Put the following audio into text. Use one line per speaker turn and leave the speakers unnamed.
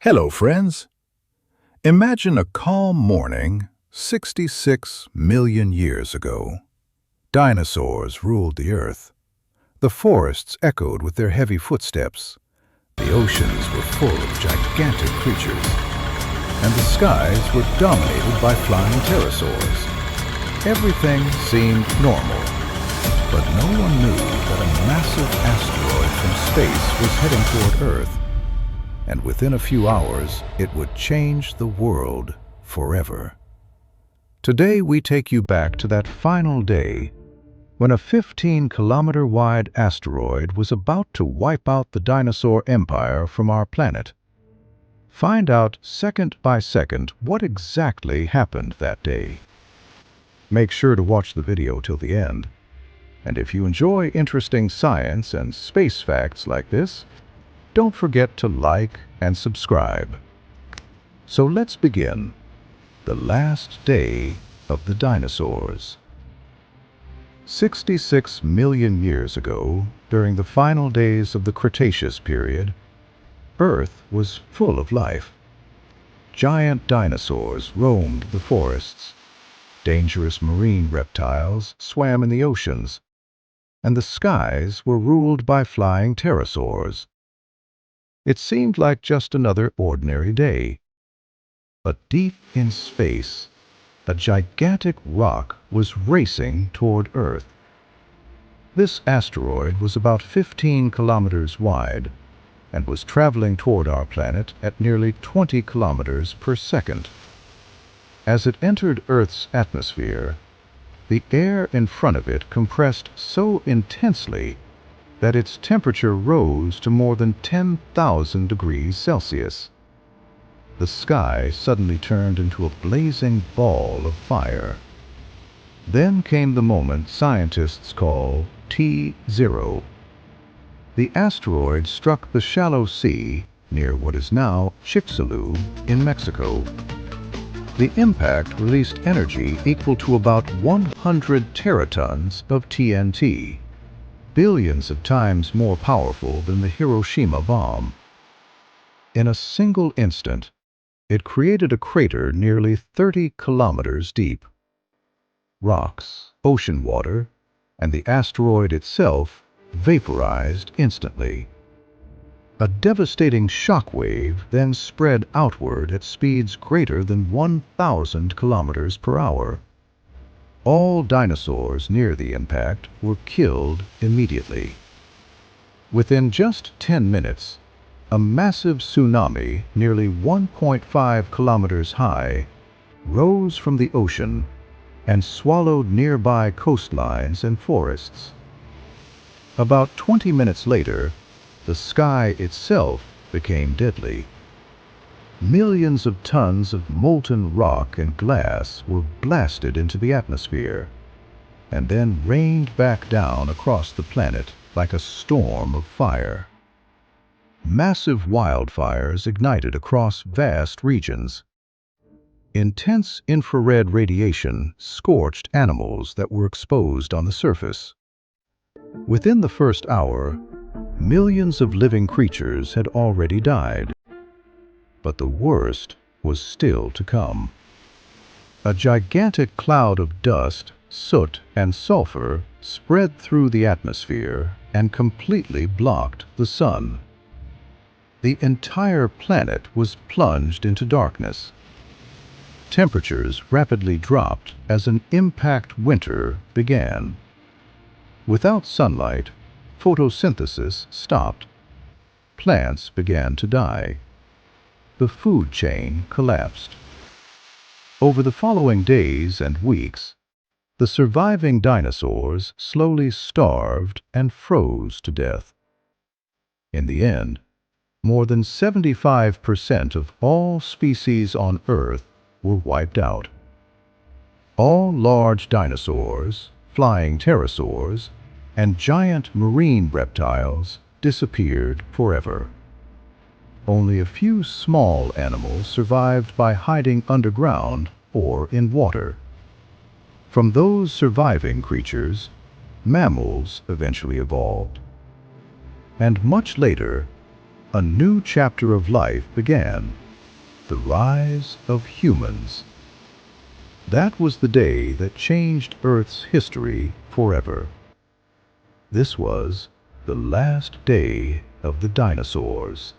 Hello, friends. Imagine a calm morning 66 million years ago. Dinosaurs ruled the earth. The forests echoed with their heavy footsteps. The oceans were full of gigantic creatures. And the skies were dominated by flying pterosaurs. Everything seemed normal. But no one knew that a massive asteroid from space was heading toward Earth. And within a few hours, it would change the world forever. Today, we take you back to that final day when a 15-kilometer-wide asteroid was about to wipe out the dinosaur empire from our planet. Find out second by second what exactly happened that day. Make sure to watch the video till the end. And if you enjoy interesting science and space facts like this, don't forget to like and subscribe. So let's begin. The last day of the dinosaurs. 66 million years ago, during the final days of the Cretaceous period, Earth was full of life. Giant dinosaurs roamed the forests. Dangerous marine reptiles swam in the oceans. And the skies were ruled by flying pterosaurs. It seemed like just another ordinary day. But deep in space, a gigantic rock was racing toward Earth. This asteroid was about 15 kilometers wide and was traveling toward our planet at nearly 20 kilometers per second. As it entered Earth's atmosphere, the air in front of it compressed so intensely that its temperature rose to more than 10,000 degrees Celsius. The sky suddenly turned into a blazing ball of fire. Then came the moment scientists call T0. The asteroid struck the shallow sea near what is now Chicxulub in Mexico. The impact released energy equal to about 100 teratons of TNT. Billions of times more powerful than the Hiroshima bomb. In a single instant, it created a crater nearly 30 kilometers deep. Rocks, ocean water, and the asteroid itself vaporized instantly. A devastating shockwave then spread outward at speeds greater than 1,000 kilometers per hour. All dinosaurs near the impact were killed immediately. Within just 10 minutes, a massive tsunami, nearly 1.5 kilometers high, rose from the ocean and swallowed nearby coastlines and forests. About 20 minutes later, the sky itself became deadly. Millions of tons of molten rock and glass were blasted into the atmosphere, and then rained back down across the planet like a storm of fire. Massive wildfires ignited across vast regions. Intense infrared radiation scorched animals that were exposed on the surface. Within the first hour, millions of living creatures had already died. But the worst was still to come. A gigantic cloud of dust, soot, and sulfur spread through the atmosphere and completely blocked the sun. The entire planet was plunged into darkness. Temperatures rapidly dropped as an impact winter began. Without sunlight, photosynthesis stopped. Plants began to die. The food chain collapsed. Over the following days and weeks, the surviving dinosaurs slowly starved and froze to death. In the end, more than 75% of all species on Earth were wiped out. All large dinosaurs, flying pterosaurs, and giant marine reptiles disappeared forever. Only a few small animals survived by hiding underground or in water. From those surviving creatures, mammals eventually evolved. And much later, a new chapter of life began, the rise of humans. That was the day that changed Earth's history forever. This was the last day of the dinosaurs.